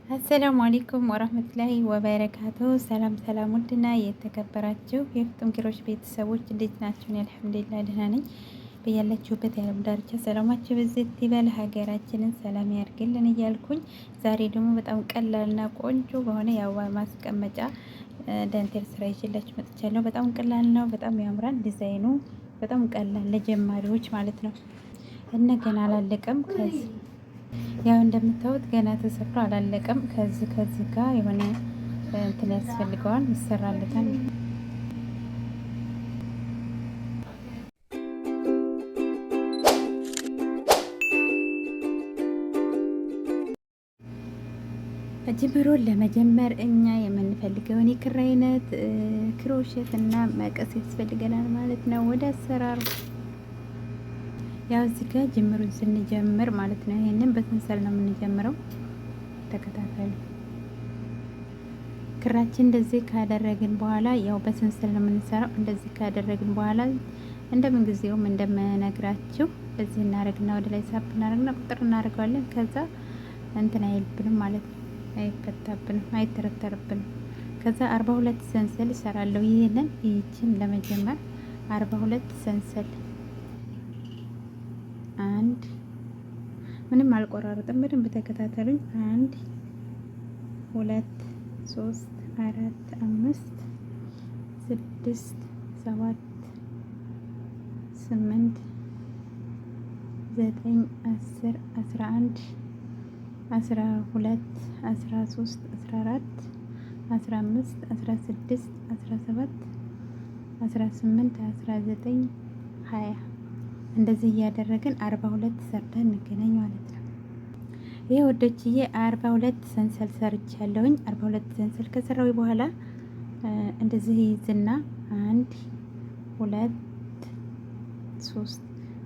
አሰላሙ አለይኩም ወራህመቱላሂ ወበረካቱ። ሰላም ሰላም፣ ውድና የተከበራችሁ የፍጡን ኪሮሽ ቤተሰቦች እንዴት ናችሁ? አልሐምዱሊላህ ደህና ነኝ። በያላችሁበት የዓለም ዳርቻ ሰላማችሁ ብዝት ይበል፣ ሀገራችንን ሰላም ያርግልን እያልኩኝ ዛሬ ደግሞ በጣም ቀላልና ቆንጆ በሆነ የአበባ ማስቀመጫ ዳንቴል ስራ ይዤላችሁ መጥቻለሁ። በጣም ቀላል ነው፣ በጣም ያምራል። ዲዛይኑ በጣም ቀላል ለጀማሪዎች ማለት ነው እና ገና አላለቀም። ያው እንደምታዩት ገና ተሰፍሮ አላለቀም። ከዚህ ጋር የሆነ እንትን ያስፈልገዋል፣ ይሰራለታል። ጅምሩን ለመጀመር እኛ የምንፈልገውን የክር አይነት ክሮሼት እና መቀስ ያስፈልገናል ማለት ነው። ወደ አሰራሩ ያው እዚህ ጋር ጅምሩን ስንጀምር ማለት ነው ይሄንን በሰንሰል ነው የምንጀምረው። ተከታተሉ። ክራችን እንደዚህ ካደረግን በኋላ ያው በሰንሰል ነው የምንሰራው። እንደዚህ ካደረግን በኋላ እንደምን ጊዜውም እንደምነግራችሁ እዚህ እናደርግና ወደ ላይ ሳብ እናደርግና ቁጥር እናደርገዋለን። ከዛ እንትን አይልብንም ማለት ነው፣ አይፈታብንም፣ አይተረተርብንም። ከዛ 42 ሰንሰል እሰራለሁ። ይህችን ለመጀመር 42 ሰንሰል አንድ ምንም አልቆራረጥም። በደንብ ተከታተሉኝ። 1 2 3 4 5 6 7 8 9 10 11 12 13 14 15 16 17 18 19 20 እንደዚህ እያደረግን 42 ሰርተን እንገናኝ ማለት ነው። ይሄ ወዶችዬ 42 ሰንሰል ሰርቻለሁኝ። 42 ሰንሰል ከሰራዊ በኋላ እንደዚህ ይዝና 1 2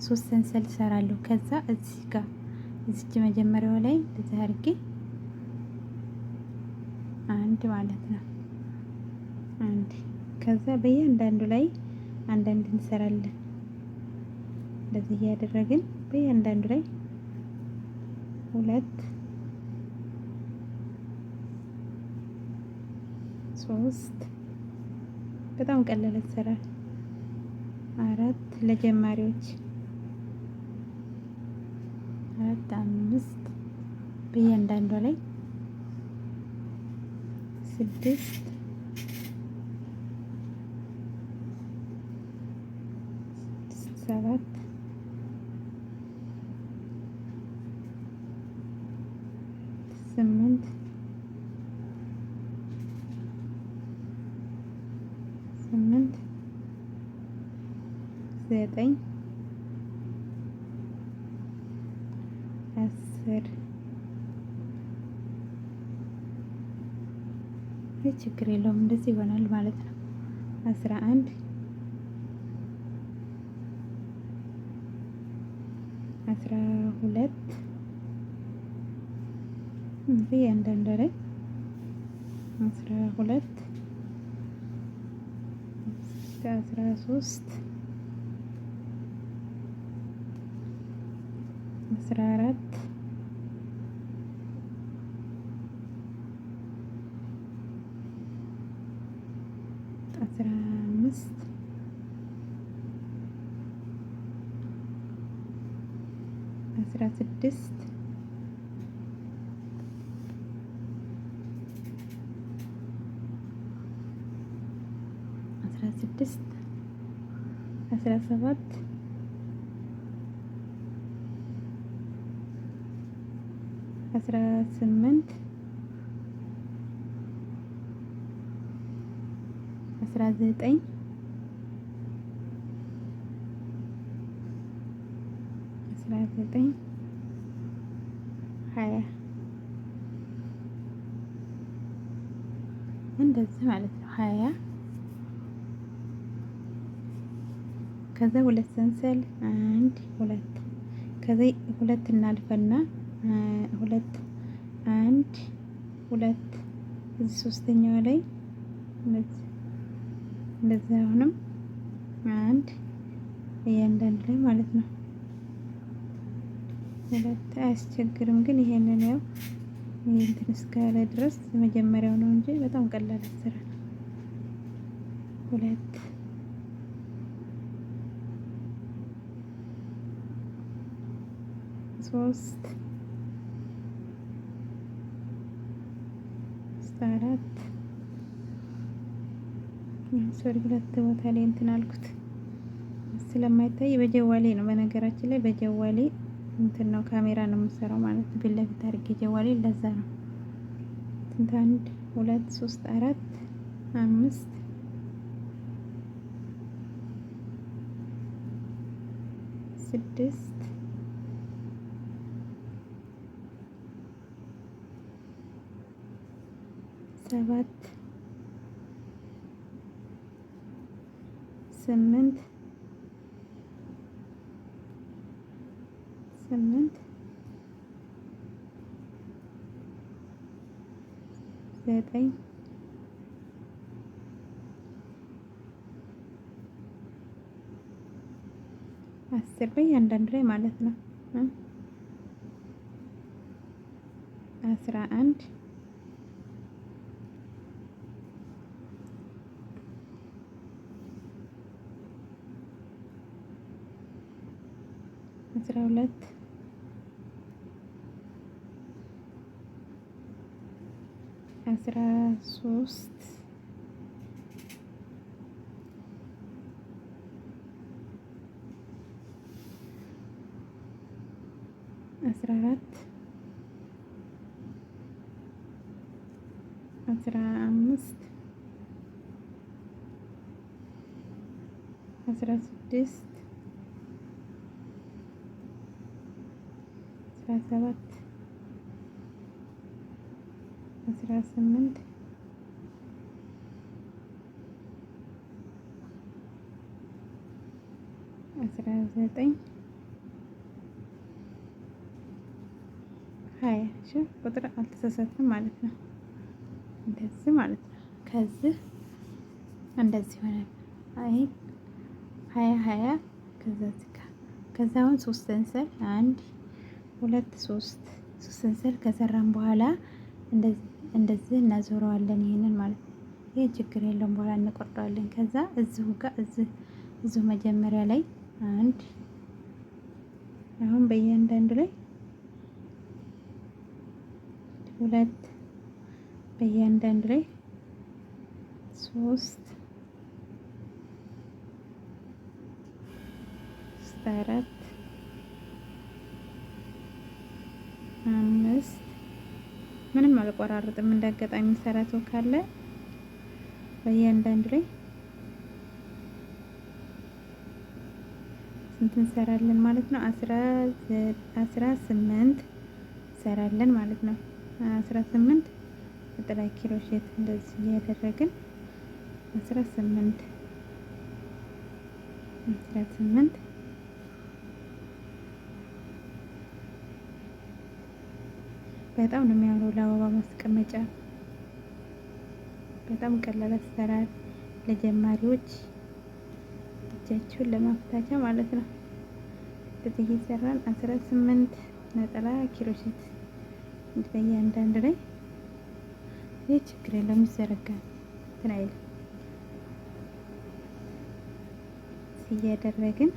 3 ሰንሰል ሰራለሁ። ከዛ እዚህ ጋር እዚች መጀመሪያው ላይ እንደዚህ አድርጌ አንድ ማለት ነው። አንድ ከዛ በእያንዳንዱ ላይ አንዳንድ እንሰራለን። እንደዚህ እያደረግን በእያንዳንዱ ላይ 2 3 በጣም ቀላል አሰራር። 4 ለጀማሪዎች 4 5 በእያንዳንዷ ላይ 6 7 8 9 10 ችግር የለውም። እንደዚህ ይሆናል ማለት ነው። 11 12 በእያንዳንዱ ላይ 12 13 14 15 16 17 18 19 20 እንደዚህ ማለት ነው። 20 ከዛ 2 ሰንሰል 1 2 ከዛ 2 እናልፈና 2 1 2 እዚህ ሶስተኛው ላይ እንደዚህ አሁንም 1 እያንዳንዱ ላይ ማለት ነው። 2 አያስቸግርም፣ ግን ይሄንን ያው እንትን እስካለ ድረስ መጀመሪያው ነው እንጂ በጣም ቀላል አሰራር ነው። 2 3 4 ሶሪ 2 ቦታ ላይ እንትን አልኩት ስለማይታይ በጀዋሌ ነው። በነገራችን ላይ በጀዋሌ እንትን ነው ካሜራ ነው የምሰራው ማለት ነው። ፊት ለፊት አድርጌ ጀዋሌ ለዛ ነው። ስንት 1 2 3 4 5 6 7 8 9 10 በእያንዳንዱ ላይ ማለት ነው። 11 12 13 14 15 16 17 18 19 20 ቁጥር አልተሳሳትም ማለት ነው። እንደዚህ ማለት ነው። ከዚህ እንደዚህ ሆነ። አይ 20 ከዛ ዝጋ ከዛ አሁን 3 ሰንሰል 1 2 3 ሰንሰል ከሰራን በኋላ እንደዚህ እናዞረዋለን። ይሄንን ማለት ነው። ይሄ ችግር የለውም። በኋላ እንቆርጠዋለን። ከዛ እዚሁ ጋር እዚሁ መጀመሪያ ላይ አንድ አሁን በእያንዳንዱ ላይ 2 በእያንዳንዱ ላይ 3 4 5 ምንም አልቆራረጥም። እንዳጋጣሚ ሰራተው ካለ በእያንዳንዱ ላይ ስንት እንሰራለን ማለት ነው? 18 እንሰራለን ማለት ነው። 18 ነጠላ ኪሮሼት እንደዚህ እያደረግን 18 በጣም ነው የሚያምረው። ለአበባ ማስቀመጫ በጣም ቀላል አሰራር ለጀማሪዎች እጃችሁን ለማፍታቻ ማለት ነው። እንደዚህ እየሰራን 18 ነጠላ ኪሮሼት በእያንዳንዱ ላይ ይህ ችግር የለውም ይዘረጋል። እንትን አይልም። እያደረግን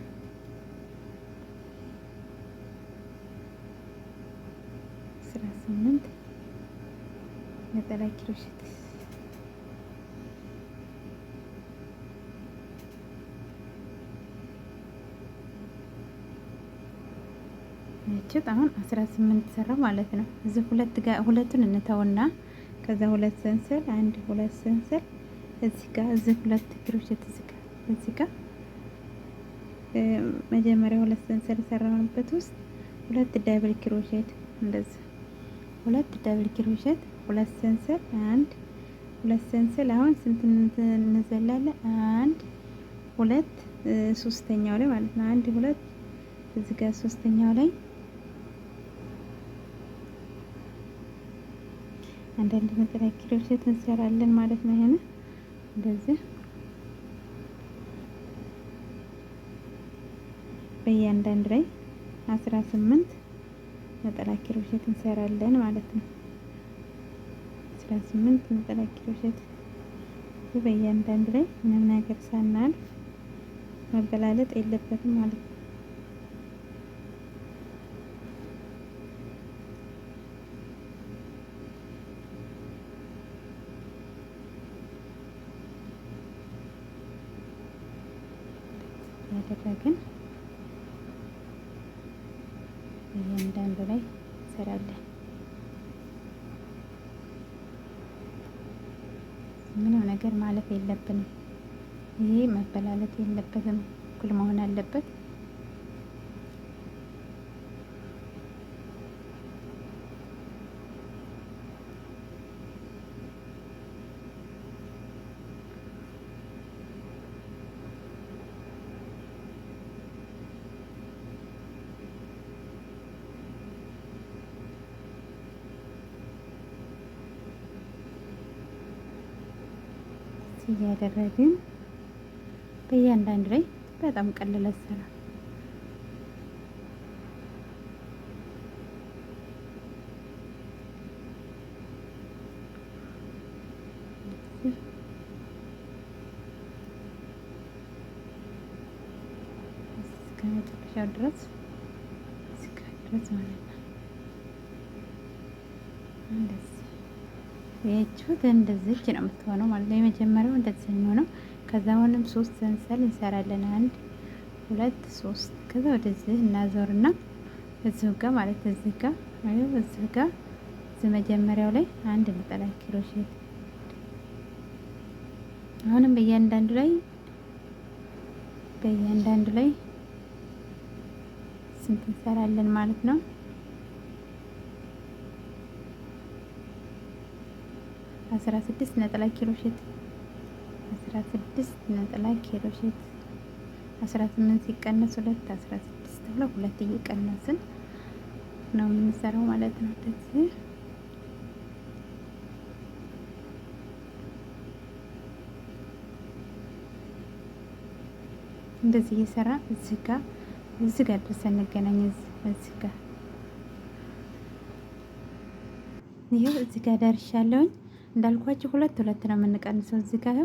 18 ነጠላ ኪሮሼት ነጭት አሁን 18 ሰራ ማለት ነው። እዚህ ሁለቱን እንተውና ከዛ 2 ሰንሰል 1 2 ሰንሰል እዚህ ጋር እዚህ 2 ኪሮሼት እዚህ ጋር መጀመሪያ 2 ሰንሰል ሰራንበት ውስጥ 2 ዳብል ኪሮሼት እንደዚህ 2 ዳብል ኪሮሼት 2 ሰንሰል 1 2 ሰንሰል አሁን ስንት እንዘላለን? 1 2 ሶስተኛው ላይ ማለት ነው። 1 2 እዚህ ጋር ሶስተኛው ላይ አንዳንድ ነጠላ ኪሮሼት እንሰራለን ማለት ነው። ይሄን እንደዚህ በእያንዳንዱ ላይ 18 ነጠላ ኪሮሼት እንሰራለን ማለት ነው። 18 ነጠላ ኪሮሼት በእያንዳንዱ ላይ ምንም ነገር ሳናልፍ መበላለጥ የለበትም ማለት ነው። ያደረግን እያንዳንዱ ላይ እንሰራለን። ምንም ነገር ማለፍ የለብንም። ይሄ መበላለጥ የለበትም፣ እኩል መሆን አለበት። እያደረግን በእያንዳንዱ ላይ በጣም ቀላል አሰራር እስከ መጨረሻው ድረስ ማለት ነው። እንደዚህ የእጁት እንደዚህ ነው የምትሆነው ማለት ነው። የመጀመሪያው እንደዚህ ነው የሚሆነው። ከዛ አሁንም 3 ሰንሰል እንሰራለን። 1 2 3 ከዛ ወደዚህ እናዞርና እዚሁ ጋር ማለት እዚህ ጋር አዩ እዚህ ጋር እዚህ መጀመሪያው ላይ አንድ ነጠላ ኪሮሼት አሁንም በእያንዳንዱ ላይ ስንት እንሰራለን ማለት ነው? 16 ነጠላ ኪሮሼት 16 ነጠላ ኪሮሼት 18 ሲቀነስ 2 16 ብለው 2 እየቀነስን ነው የምንሰራው ማለት ነው። እንደዚህ እየሰራ እዚህ ጋር ድረስ እንገናኝ። እዚህ ጋር ይሄው እዚህ ጋር ደርሻለሁኝ። እንዳልኳችሁ 2 ነው የምንቀንሰው። እዚህ ጋር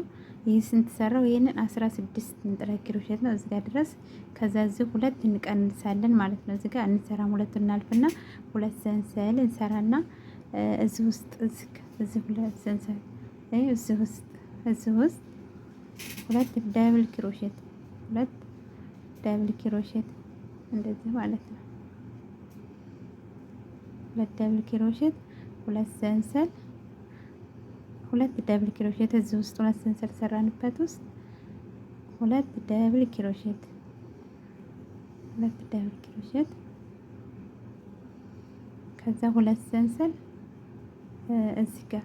ይሄ ስንት ሰራው? ይሄንን 16 ነጠላ ኪሮሼት ነው እዚህ ጋር ድረስ። ከዛ እዚህ 2 እንቀንሳለን ማለት ነው። እዚህ ጋር እንሰራም 2 እናልፍና 2 ሰንሰል እንሰራና እዚህ ውስጥ እዚህ 2 ሰንሰል እዚህ ውስጥ 2 ዳብል ኪሮሼት 2 ዳብል ኪሮሼት እንደዚህ ማለት ነው። 2 ዳብል ኪሮሼት 2 ሰንሰል 2 ዳብል ኪሮሼት እዚህ ውስጥ 2 ሰንሰል ሰራንበት ውስጥ 2 ዳብል ኪሮሼት 2 ዳብል ኪሮሼት ከዛ 2 ሰንሰል እዚህ ጋር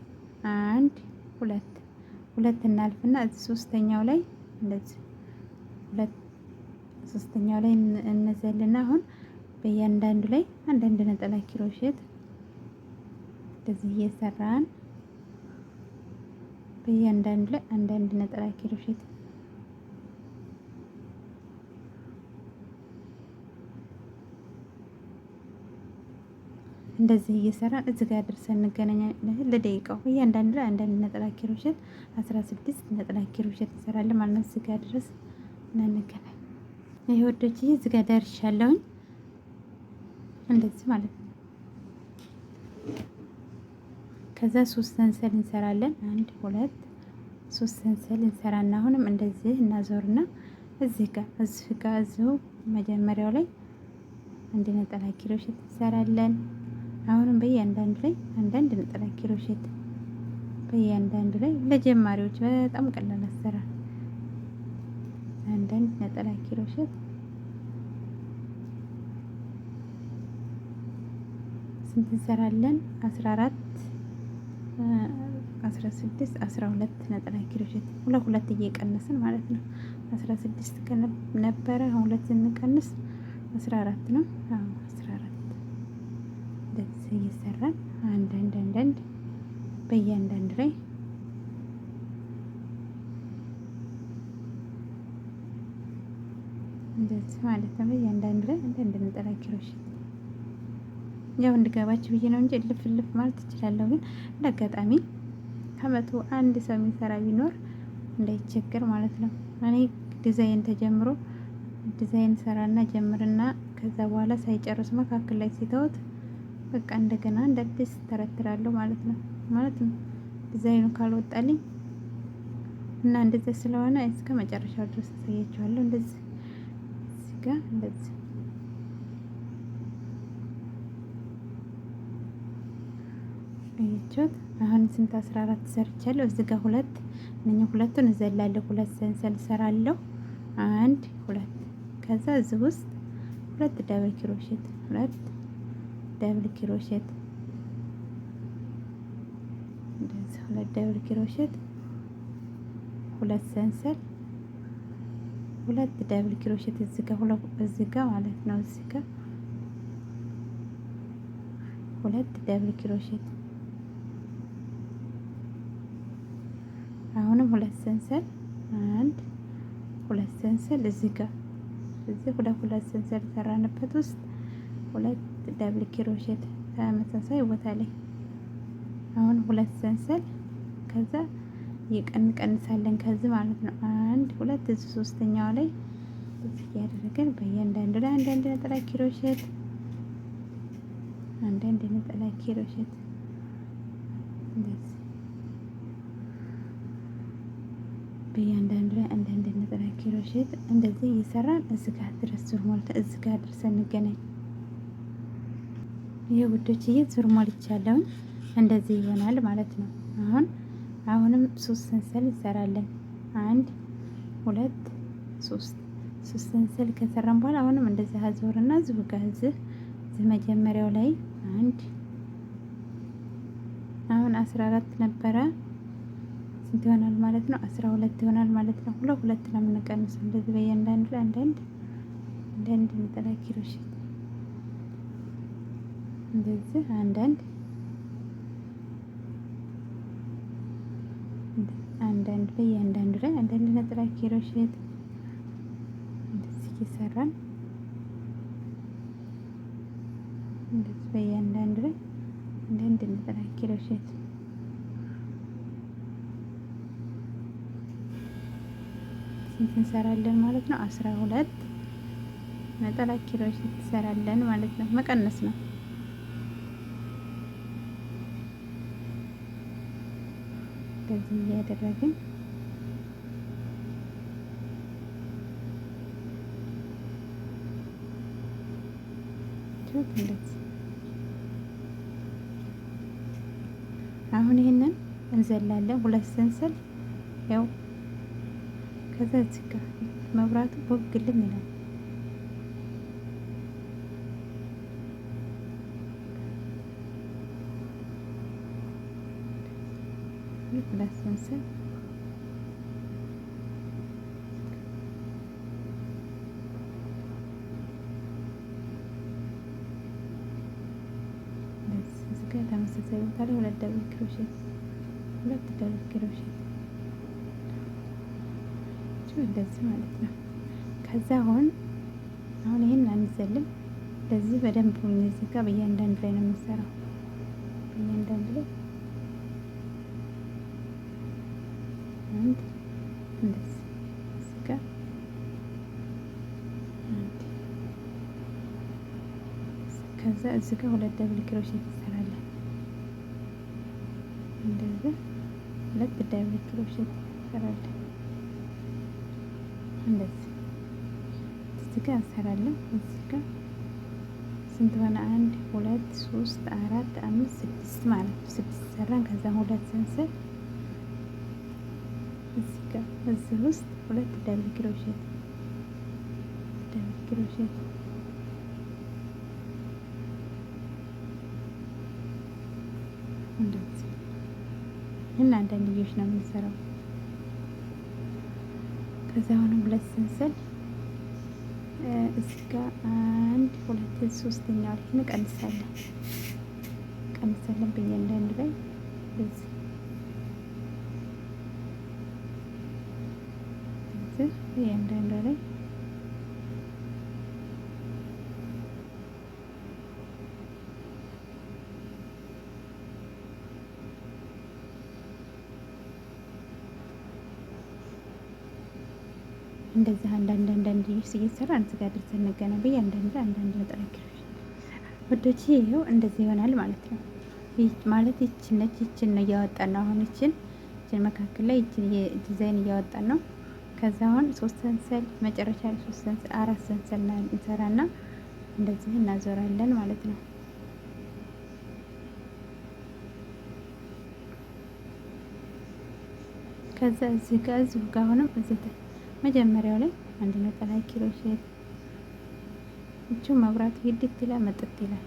1 2 እናልፍና እዚህ ሶስተኛው ላይ እንደዚህ 2 ሶስተኛው ላይ እንዘልና አሁን በእያንዳንዱ ላይ አንዳንድ ነጠላ ኪሮሼት እንደዚህ እየሰራን በእያንዳንዱ ላይ አንዳንድ ነጠላ ኪሮሼት እንደዚህ እየሰራን እዚህ ጋር ድረሰን እንገናኛለን። ለደቂቃው በእያንዳንዱ ላይ አንዳንድ ነጠላ ኪሮሼት 16 ነጠላ ኪሮሼት እንሰራለን ማለት ነው። እዚህ ጋር ድረስ እንገናኝ። ይሄ ወዶች እዚህ ጋር ደርሻለሁኝ። እንደዚህ ማለት ነው። ከዛ 3 ሰንሰል እንሰራለን። 1 2 3 ሰንሰል እንሰራና አሁንም እንደዚህ እናዞርና እዚህ ጋር እዚሁ መጀመሪያው ላይ አንድ ነጠላ ኪሮሼት እንሰራለን። አሁንም በእያንዳንዱ ላይ አንዳንድ ነጠላ ኪሮሼት በእያንዳንዱ ላይ ለጀማሪዎች በጣም ቀላል አሰራር አንዳንድ ነጠላ ኪሮሼት ስንት እንሰራለን? 14 16 12 ነጠላ ኪሮሼት ሁለት እየቀነስን ማለት ነው። 16 ከነበረ አሁን 2 ስንቀንስ 14 ነው። 14 እንደዚህ እየሰራን አንዳንድ በእያንዳንዱ ላይ እንደዚህ ማለት ነው። በእያንዳንዱ ላይ አንዳንድ ነጠላ ኪሮሼት ያው እንድገባችሁ ብዬ ነው እንጂ እልፍ ማለት እችላለሁ፣ ግን ለአጋጣሚ በየአመቱ አንድ ሰው የሚሰራ ቢኖር እንዳይቸገር ማለት ነው። እኔ ዲዛይን ተጀምሮ ዲዛይን ሰራና ጀምርና ከዛ በኋላ ሳይጨርስ መካከል ላይ ሲተውት በቃ እንደገና እንደ አዲስ ተረትራለሁ ማለት ነው ዲዛይኑ ካልወጣልኝ እና እንደዚህ ስለሆነ እስከ መጨረሻው ድረስ አሳያችኋለሁ። እንደዚህ እዚህ ጋር እንደዚህ አያችሁት። አሁን ስንት 14 ሰርቻለሁ። እዚህ ጋር ሁለት ሁለቱን እዘላለሁ። ሁለት ሰንሰል እሰራለሁ። አንድ ሁለት ከዛ እዚህ ውስጥ ሁለት ደብል ክሮሼት እንደዚህ ሁለት ደብል ክሮሼት ሁለት ሰንሰል ሁለት ደብል ክሮሼት እዚህ ጋር ማለት ነው። እዚህ ጋር ሁለት ደብል ክሮሼት አሁንም ሁለት ሰንሰል አንድ ሁለት ሰንሰል እዚህ ጋር ሁለት ሰንሰል ሰራንበት ውስጥ ሁለት ደብል ክሮሼት ተመሳሳይ ቦታ ላይ አሁን ሁለት ሰንሰል ከዛ ቀንሳለን ከዚህ ማለት ነው። አንድ ሁለት እዚህ ሶስተኛው ላይ እዚህ ያደረግን በእያንዳንዱ ላይ አንዳንድ ነጠላ ክሮሼት እንደዚህ በእያንዳንዱ ላይ አንዳንድ ነጠላ ክሮሼት እንደዚህ እየሰራን እዚህ ጋር ድረስ ዙር ሞልተን እዚህ ጋር ድረሰን እንገናኝ። ይሄ ውዶችዬ ዙር ሞልቻለሁ። እንደዚህ ይሆናል ማለት ነው። አሁንም ሶስት ሰንሰል እንሰራለን። አንድ ሁለት ሶስት ሰንሰል ከሰራን በኋላ አሁንም እንደዚህ አዞርና እዚሁ ጋር እዚህ መጀመሪያው ላይ አንድ አሁን 14 ነበረ ስንት ይሆናል ማለት ነው? 12 ይሆናል ማለት ነው። ሁለት ነው የምንቀንሰው። እንደዚህ በእያንዳንዱ ላይ አንዳንድ ነጠላ ክሮሼት እንደዚህ አንዳንድ በእያንዳንዱ ላይ አንዳንድ ነጠላ ክሮሼት እንደዚህ እየሰራን እንደዚህ በእያንዳንዱ ላይ አንዳንድ ነጠላ ክሮሼት ስንት እንሰራለን ማለት ነው? 12 ነጠላ ክሮሼት እንሰራለን ማለት ነው። መቀነስ ነው። እንደዚህ እያደረግን እንደዚህ አሁን ይሄንን እንዘላለን። ሁለት ሰንሰል ያው ከዛ እዚህ ጋር መብራቱ ቦግልም ይላል። ሁለት ሰንሰል እዚህ ጋር ተመሳሳይ ቦታ ላይ ሁለት ደብል ክሮሼት እንደዚህ ማለት ነው። ከዛ አሁን ይሄን አንዘልም። እንደዚህ በደንብ እዚህ ጋር በእያንዳንዱ ላይ ነው የምንሰራው። በእያንዳንዱ ላይ አንድ እንደዚህ እዚህ ጋር አንድ ከዛ እዚህ ጋር ሁለት ደብል ክሮሼት እንሰራለን። እንደዚህ ሁለት ደብል ክሮሼት እንሰራለን። እንደዚህ እዚህ ጋር እንሰራለን። እዚህ ጋር ስንት ሆነ? 1 2 3 4 5 6 ማለት ነው። 6 ሰራን። ከዛ ሁለት ሰንሰል እዚህ ጋር እዚህ ውስጥ ሁለት ደብል ክሮሼት እንደዚህ እና አንዳንድ ልጆች ነው የምንሰራው። ከዛ አሁንም ሁለት ሰንሰል እዚህ ጋር 1 2 ሶስተኛው ላይ እንቀንሳለን በእያንዳንዱ ላይ እዚህ በእያንዳንዱ ላይ እንደዚህ አንዳንድ እየሰራ እዚህ ጋር ድረስ እንገናኝ። አንዳንድ ነጠላ ኪሮሽ ወዶች ይኸው እንደዚህ ይሆናል ማለት ነው። ማለት ይችን ነች። ይችን ነው እያወጣን ነው አሁን ይችን መካከል ላይ ይችን ዲዛይን እያወጣን ነው። ከዛ አሁን 3 ሰንሰል መጨረሻ ላይ 3 ሰንሰል 4 ሰንሰል እንሰራና እንደዚህ እናዞራለን ማለት ነው። ከዛ እዚህ ጋር አሁንም እዚህ መጀመሪያው ላይ አንድ ነጠላ ኪሮሼት እቹ መብራት ሂድት ይላል መጥት ይላል።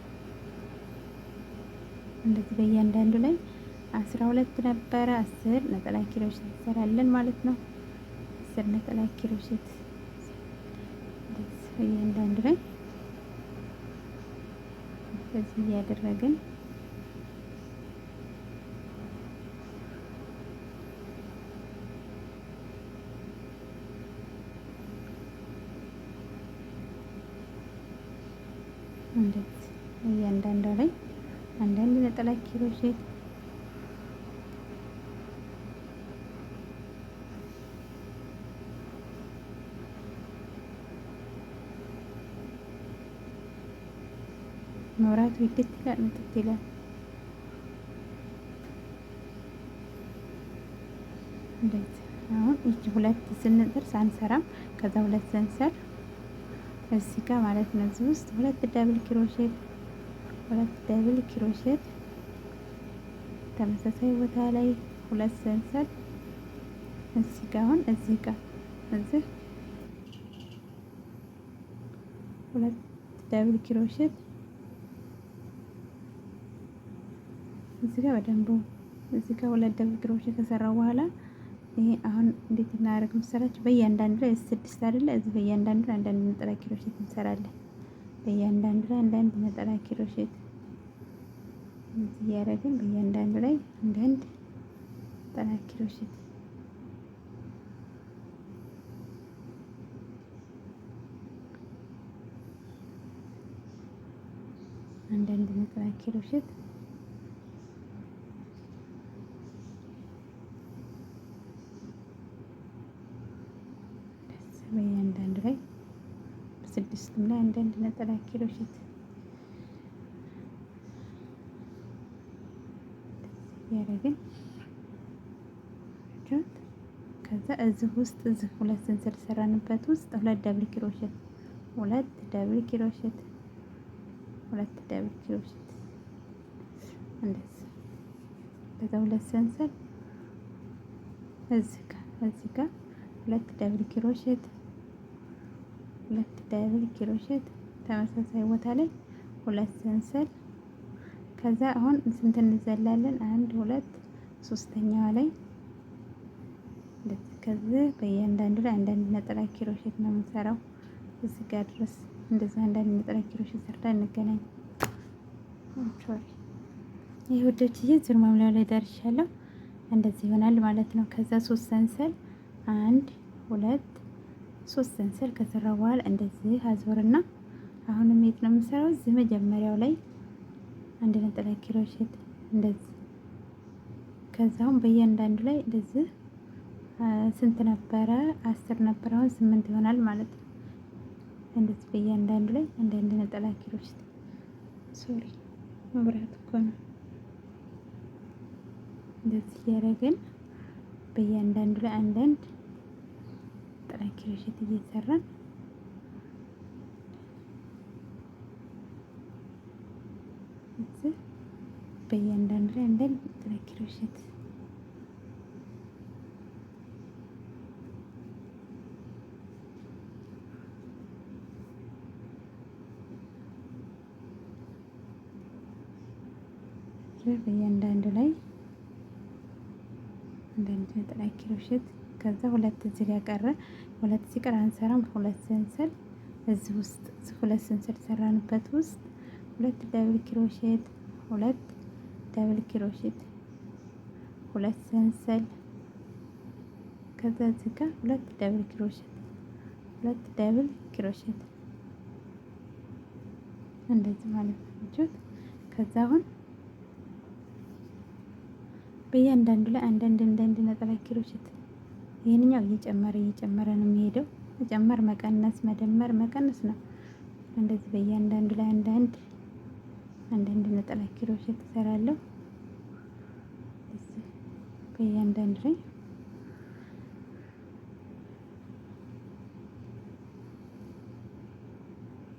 እንደዚህ በእያንዳንዱ ላይ 12 ነበረ 10 ነጠላ ኪሮሼት እንሰራለን ማለት ነው። 10 ነጠላ ኪሮሼት በእያንዳንዱ ላይ በዚህ እያደረግን እንደዚህ እያንዳንዱ ላይ አንዳንድ ነጠላ ኪሮሼት መብራቱ ይደት ይላል መጥት ይላል። እንደዚህ አሁን እቺ ሁለት ስንጥርስ አንሰራም። ከዛ ሁለት ሰንሰል እዚህ ጋር ማለት ነው። እዚህ ውስጥ ሁለት ዳብል ክሮሼት ተመሳሳይ ቦታ ላይ ሁለት ሰንሰል እዚህ ጋር አሁን እዚህ ጋር እዚህ ሁለት ዳብል ክሮሼት እዚህ ጋር በደንብ እዚህ ጋር ሁለት ዳብል ክሮሼት ከሰራው በኋላ ይሄ አሁን እንዴት እናደርግ መሰላችሁ? በእያንዳንዱ ላይ 6 አይደለ? እዚህ በእያንዳንዱ ላይ አንዳንድ ነጠላ ኪሮሼት እንሰራለን። በእያንዳንዱ ላይ አንዳንድ ነጠላ ኪሮሼት እዚህ ያደረግን በእያንዳንዱ ላይ አንዳንድ ነጠላ ኪሮሼት አንዳንድ ነጠላ ኪሮሼት በእያንዳንዱ ላይ 6ቱም ላይ አንዳንድ ነጠላ ኪሮሼት ያደረግን ከዛ እዚህ ውስጥ እዚህ ሁለት ሰንሰል ሰራንበት ውስጥ ሁለት ዳብል ክሮሼት እንደዚህ ከዛ ሁለት ሰንሰል እዚህ ጋር ሁለት ዳብል ክሮሼት ተመሳሳይ ቦታ ላይ ሁለት ሰንሰል። ከዛ አሁን ስንት እንዘላለን? 1 2 3ኛዋ ላይ ከዚህ በእያንዳንዱ ላይ አንዳንድ ነጠላ ኪሮሼት ነው የምንሰራው። እዚህ ጋር ድረስ እንደዚህ አንዳንድ ነጠላ ኪሮሼት ሰርታ እንገናኝ። ይህ ወዶችዬ ዙር መሙላው ላይ ደርሻለሁ። እንደዚህ ይሆናል ማለት ነው። ከዛ 3 ሰንሰል 1 2 3 ሰንሰል ከሰራው በኋላ እንደዚህ አዞርና አሁንም የት ነው የምሰራው? እዚህ መጀመሪያው ላይ አንድ ነጠላ ኪሮሼት እንደዚህ። ከዛው በእያንዳንዱ ላይ እንደዚህ ስንት ነበረ? 10 ነበረ። አሁን 8 ይሆናል ማለት ነው። እንደዚህ በእያንዳንዱ ላይ አንዳንድ ነጠላ ኪሮሼት ሶሪ መብራት እኮ ነው። እንደዚህ ያደረግን በእያንዳንዱ ላይ አንዳንድ ነጠላ ኪሮሼት እየሰራን እዚህ በእያንዳንዱ ላይ አንዳንድ ነጠላ ኪሮሼት በእያንዳንዱ ላይ አንዳንድ ነጠላ ኪሮሼት። ከዛ ሁለት እዚህ ጋር ቀረ። ሁለት ሲቀር አንሰራም። ሁለት ሰንሰል እዚህ ውስጥ ሁለት ሰንሰል ሰራንበት ውስጥ ሁለት ዳብል ክሮሼት ሁለት ሰንሰል። ከዛ እዚህ ጋር ሁለት ዳብል ክሮሼት እንደዚህ ማለት ነው። ከዛ አሁን በእያንዳንዱ ላይ አንዳንድ ነጠላ ኪሮሼት ይሄንኛው እየጨመረ ነው የሚሄደው። መጨመር፣ መቀነስ፣ መደመር፣ መቀነስ ነው። እንደዚህ በእያንዳንዱ ላይ አንዳንድ ነጠላ ኪሮሼት እሰራለሁ። በእያንዳንዱ ላይ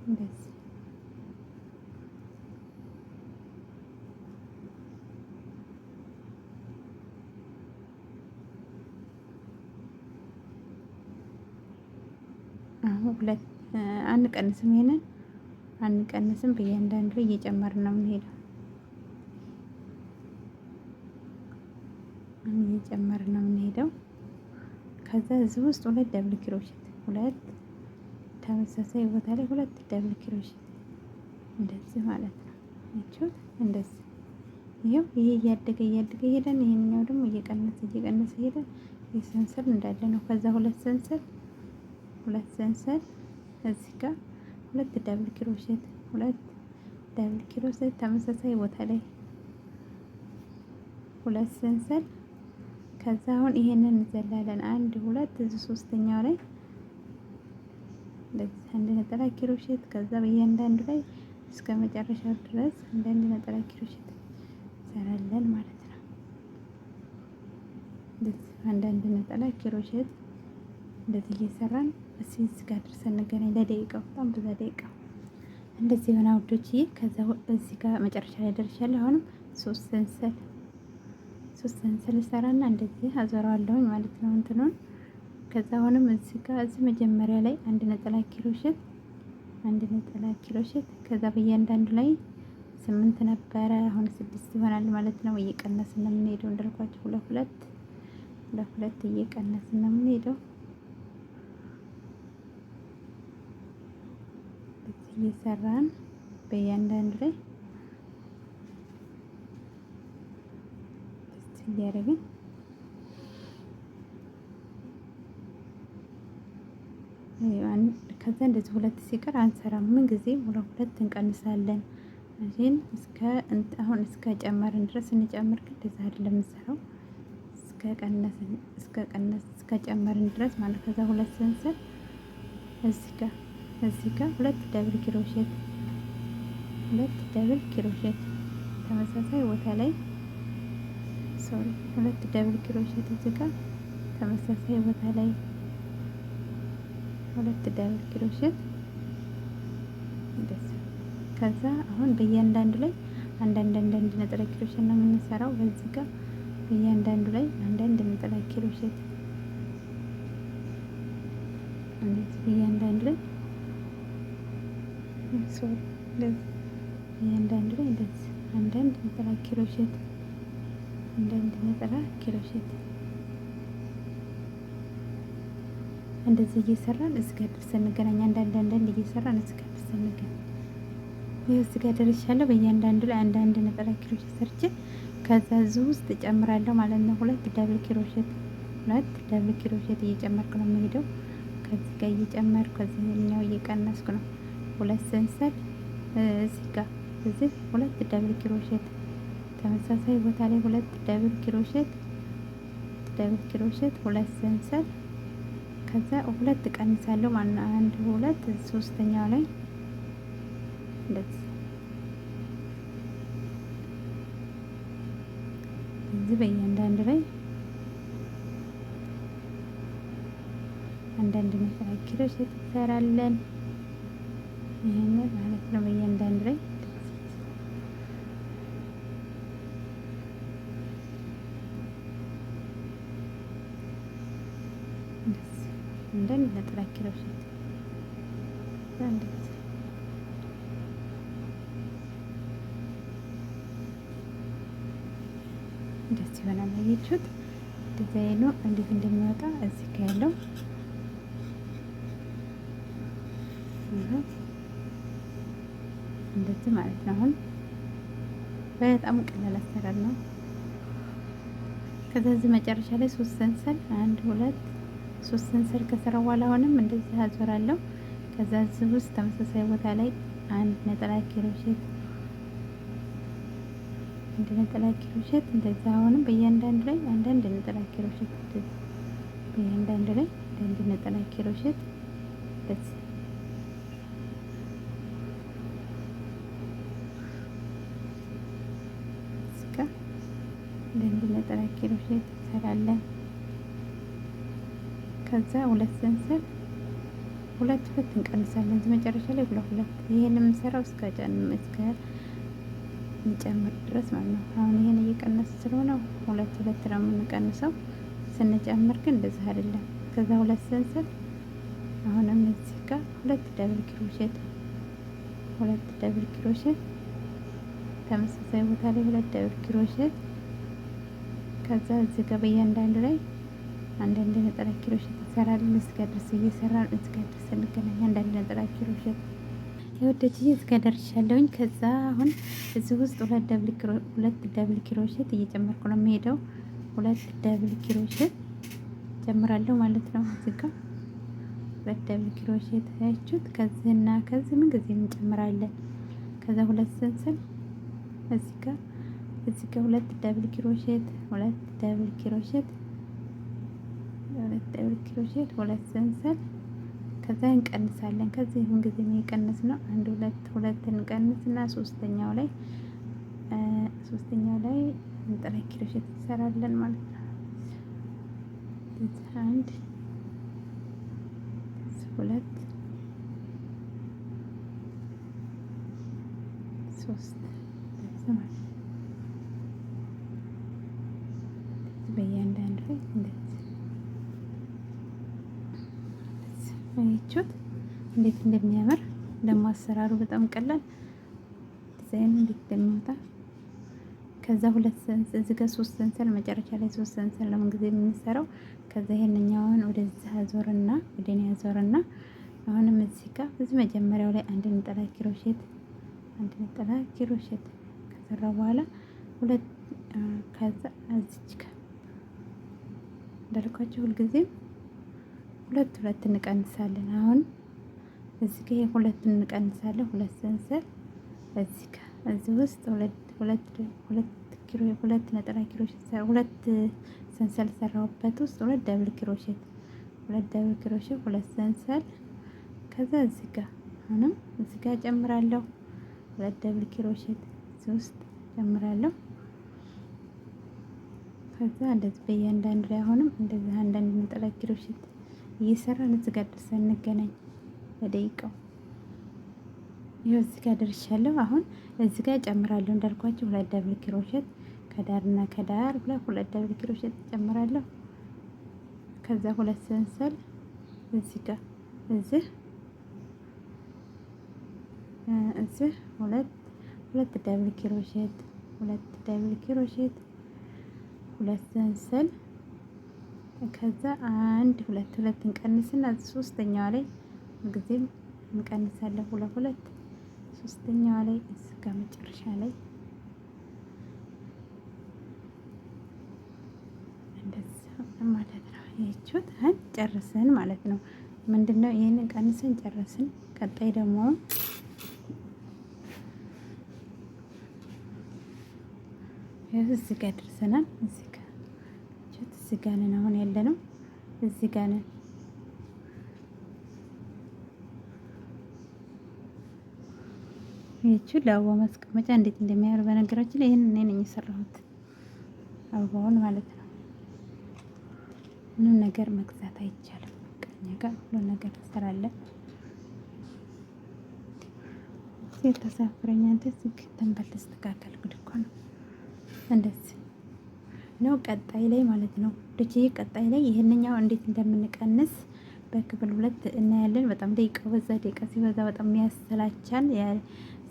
እንደዚህ ሁለት አንቀንስም፣ ይሄንን አንቀንስም። በእያንዳንዱ ላይ እየጨመርን ነው የምንሄደው። እየጨመርን ነው የምንሄደው። ከዛ እዚህ ውስጥ ሁለት ደብል ክሮሼት፣ ሁለት ተመሳሳይ ቦታ ላይ ሁለት ደብል ክሮሼት እንደዚህ ማለት ነው። እቺው እንደዚህ ይሄው ይሄ እያደገ ይሄዳል። ይሄንኛው ደግሞ እየቀነሰ ይሄዳል። የሰንሰል እንዳለ ነው። ከዛ ሁለት ሰንሰል እዚህ ጋር ሁለት ደብል ክሮሼት፣ ሁለት ደብል ክሮሼት ተመሳሳይ ቦታ ላይ ሁለት ሰንሰል። ከዛ አሁን ይሄንን እንዘላለን። አንድ ሁለት እዚህ ሶስተኛው ላይ እንደዚህ አንድ ነጠላ ክሮሼት። ከዛ በእያንዳንዱ ላይ እስከ መጨረሻው ድረስ አንዳንድ ነጠላ ክሮሼት እንሰራለን ማለት ነው። እንደዚህ አንዳንድ ነጠላ ክሮሼት እንደዚህ እየሰራን እዚህ ጋር ድረሰን እንገናኝ። ለደቂቃው በጣም ብዙ ደቂቃ እንደዚህ የሆነ ውዶችዬ። ከዛ እዚህ ጋር መጨረሻ ላይ ደርሻለሁ። አሁንም ሶስት ሰንሰል ሰራና እንደዚህ አዞረዋለሁኝ ማለት ነው እንትኑን። ከዛ አሁንም እዚህ ጋር እዚህ መጀመሪያ ላይ አንድ ነጠላ ኪሮሼት ከዛ በእያንዳንዱ ላይ 8 ነበረ፣ አሁን 6 ይሆናል ማለት ነው። እየቀነስን ነው የምንሄደው እንዳልኳችሁ፣ ሁለት እየቀነስን ነው የምንሄደው። እየሰራን በእያንዳንዱ ላይ እያደረግን ከዛ እንደዚህ ሁለት ሲቀር አንሰራም። ምን ጊዜም ሁለት እንቀንሳለን። እዚህን አሁን እስከ ጨመርን ድረስ እንጨምር። ግን እንደዛ አይደለም የምንሰራው፣ እስከ ጨመርን ድረስ ማለት። ከዛ ሁለት ሰንሰል እዚህ ጋር ሁለት ደብል ክሮሼት ተመሳሳይ ቦታ ላይ ሁለት ደብል ክሮሼት እዚህ ጋር ተመሳሳይ ቦታ ላይ ሁለት ደብል ክሮሼት እንደዚህ። ከዛ አሁን በእያንዳንዱ ላይ አንዳንድ ነጠላ ክሮሼት ነው የምንሰራው። በዚህ ጋር በእያንዳንዱ ላይ አንዳንድ ነጠላ ክሮሼት እንደዚህ በእያንዳንዱ ላይ እያንዳንዱ ላይ እንደዚህ አንዳንድ ነጠላ ክሮሼት እንደዚህ እየሰራን እስከ ድረስ እንገናኝ። አንዳንድ እየሰራን እስከ ድረስ እንገናኝ። ይኸው እዚህ ጋር ደርሻለሁ። በእያንዳንዱ ላይ አንዳንድ ነጠላ ክሮሼት ሰርቼ ከዛ እዚህ ውስጥ እጨምራለሁ ማለት ነው። ሁለት ደብል ክሮሼት እየጨመርኩ ነው የምሄደው። ከዚህ ጋር እየጨመርኩ ከዚህኛው እየቀነስኩ ነው። ሁለት ሰንሰል እዚህ ጋር ሁለት ደብል ክሮሼት ተመሳሳይ ቦታ ላይ ሁለት ደብል ክሮሼት ሁለት ሰንሰል። ከዛ ሁለት ቀንሳለሁ ማለት ነው። አንድ ሁለት ሶስተኛው ላይ እንደዚህ እዚህ በእያንዳንዱ ላይ አንዳንድ ነጠላ ክሮሼት እንሰራለን። ይሄን ማለት ነው በእያንዳንዱ ላይ አንዳንድ ነጠላ ክሮሼት እንደዚህ ይሆናል። አያችሁት ዲዛይኑ እንዴት እንደሚወጣ እዚህ ጋር ያለው እንደዚህ ማለት ነው። አሁን በጣም ቀላል አሰራር ነው። ከዛ እዚህ መጨረሻ ላይ ሶስት ሰንሰል ሶስት ሰንሰል ከሰራው በኋላ አሁንም እንደዚህ አዞራለሁ። ከዛ እዚህ ውስጥ ተመሳሳይ ቦታ ላይ አንድ ነጠላ ክሮሼት እንደዛ አሁንም በእያንዳንዱ ላይ አንዳንድ ነጠላ ክሮሼት በእያንዳንዱ ላይ አንዳንድ ነጠላ ክሮሼት እንደዚህ እስከ አንድ ነጠላ ክሮሼት እንሰራለን። ከዛ ሁለት ሰንሰል ሁለት እንቀንሳለን። እዚህ መጨረሻ ላይ ሁለት ይሄን የምንሰራው እስከ እንጨምር ድረስ ማለት ነው። አሁን ይሄን እየቀነስ ስለሆነ ሁለት ነው የምንቀንሰው። ስንጨምር ግን እንደዚህ አይደለም። ከዛ ሁለት ሰንሰል አሁንም እዚህ ጋር ሁለት ደብል ክሮሼት ተመሳሳይ ቦታ ላይ ሁለት ደብል ክሮሼት። ከዛ እዚህ ጋር በእያንዳንዱ ላይ አንዳንድ ነጠላ ክሮሼት እንሰራለን። እስከ ድረስ እየሰራን እስከ ድረስ እንገናኝ። አንዳንድ ነጠላ ክሮሼት የወደችኝ እስከ ደርሻለሁኝ። ከዛ አሁን እዚህ ውስጥ ሁለት ደብል ክሮሼት እየጨመርኩ ነው የምሄደው። ሁለት ደብል ክሮሼት ጨምራለሁ ማለት ነው። እዚህ ጋር ሁለት ደብል ክሮሼት ያችሁት። ከዚህና ከዚህ ምን ጊዜ እንጨምራለን። ከዛ ሁለት ሰንሰል እዚህ ጋር ሁለት ደብል ክሮሼት ሁለት ሰንሰል ከዛ እንቀንሳለን። ከዚህ ምን ጊዜ የሚቀንስ ነው። አንድ ሁለት እንቀንስና ሶስተኛው ላይ ነጠላ ክሮሼት እንሰራለን ማለት ነው። አንድ ሁለት ሶስት በእያንዳንዱ ላይ እንደዚህ አያችሁት እንዴት እንደሚያምር። ደግሞ አሰራሩ በጣም ቀላል ዲዛይኑ እንዴት እንደሚወጣ። ከዛ ሁለት ሰንሰል እዚህ ጋር ሶስት ሰንሰል መጨረሻ ላይ ሶስት ሰንሰል ለምን ጊዜ የምንሰራው። ከዛ ይሄንኛውን ወደዚህ አዞርና ወደኔ አዞርና አሁንም እዚህ ጋር እዚህ መጀመሪያው ላይ አንድ ነጠላ ክሮሼት ከሰራ በኋላ ሁለት ከዛ እዚህ ጋር እንዳልኳችሁ ሁልጊዜም ሁለት እንቀንሳለን። አሁን እዚህ ጋር ሁለት እንቀንሳለን። ሁለት ሰንሰል እዚህ ጋር እዚህ ውስጥ ሁለት ነጠላ ክሮሼት ሁለት ሰንሰል ሰራሁበት ውስጥ ሁለት ደብል ክሮሼት ሁለት ሰንሰል። ከዛ እዚህ ጋር አሁንም እዚህ ጋር ጨምራለሁ። ሁለት ደብል ክሮሼት እዚህ ውስጥ ጨምራለሁ። ከዛ እንደዚህ በእያንዳንዱ ላይ አሁንም እንደዚህ አንዳንድ ነጠላ ክሮሼት እየሰራን እዚህ ጋር ደርሰን እንገናኝ በደቂቃው። ይኸው እዚህ ጋር ደርሻለሁ። አሁን እዚህ ጋር ጨምራለሁ እንዳልኳችሁ ሁለት ደብል ክሮሼት ከዳርና ከዳር ሁለት ደብል ክሮሼት ጨምራለሁ። ከዛ ሁለት ሰንሰል እዚህ ጋር እዚህ ሁለት ደብል ክሮሼት ሁለት ሰንሰል ከዛ አንድ ሁለት እንቀንስና ሶስተኛዋ ላይ ጊዜም እንቀንሳለን። ሁለት ሶስተኛዋ ላይ እስከ መጨረሻ ላይ እንደዛ ማለት ነው። ያችሁት ጨርሰን ማለት ነው። ምንድነው ይሄንን ቀንሰን ጨረስን። ቀጣይ ደግሞ እዚህ ጋር ደርሰናል። እዚህ ጋር ነን አሁን ያለነው እዚህ ጋር ነን። ይቺ ለአበባ ማስቀመጫ እንዴት እንደሚያምር በነገራችን ላይ ይሄን እኔ ነኝ የሰራሁት አበባውን ማለት ነው። ምንም ነገር መግዛት አይቻልም። ቀኛ ጋር ሁሉ ነገር እንሰራለን። ተሳፍረኛ እንደዚህ ተንበል ተስተካከል ጉድ እኮ ነው። እንደዚህ ነው ቀጣይ ላይ ማለት ነው። ልጅዬ ቀጣይ ላይ ይሄንኛው እንዴት እንደምንቀንስ በክፍል 2 እናያለን። በጣም ደቂቃ ሲበዛ በጣም የሚያሰላቻል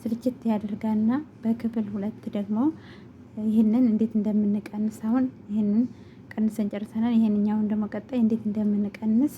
ስልችት ያደርጋልና በክፍል 2 ደግሞ ይሄንን እንዴት እንደምንቀንስ አሁን ይሄንን ቀንሰን ጨርሰናል። ይሄንኛውን ደግሞ ቀጣይ እንዴት እንደምንቀንስ